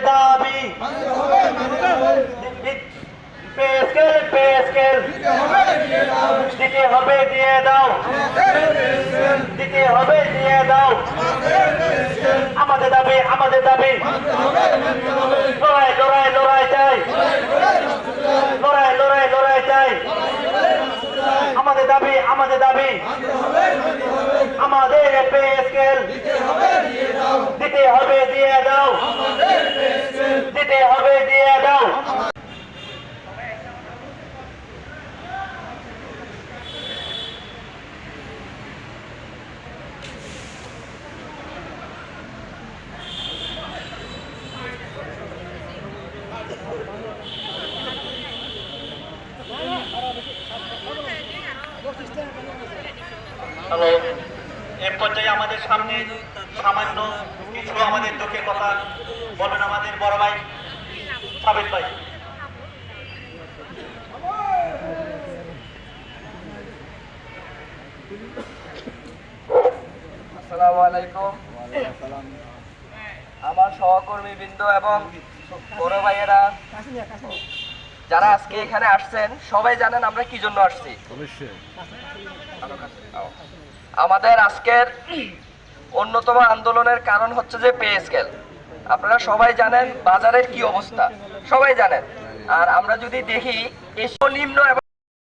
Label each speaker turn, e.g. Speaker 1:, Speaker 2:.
Speaker 1: দাবি pay scale দিতে হবে, দিয়ে দাও, দিতে হবে, দিয়ে দাও। আমাদের দাবি লড়াই চাই, লড়াই চাই। আমাদের দাবি আমাদের পে স্কেল দিতে হবে, দিয়ে দাও, দিতে হবে, দিয়ে দাও। হ্যালো, এ পর্যায়ে আমাদের সামনে সামান্য কিছু আমাদের দুঃখের কথা বলেন আমাদের বড় ভাই সাবিত ভাই।
Speaker 2: আসসালামু আলাইকুম। আমার সহকর্মীবৃন্দ এবং বড় ভাইয়েরা যারা আজকে এখানে আসছেন, সবাই জানেন আমরা কি জন্য আসছি। আমাদের আজকের অন্যতম আন্দোলনের কারণ হচ্ছে যে পে স্কেল। আপনারা সবাই জানেন বাজারের কি অবস্থা, সবাই জানেন। আর আমরা যদি দেখি এই নিম্ন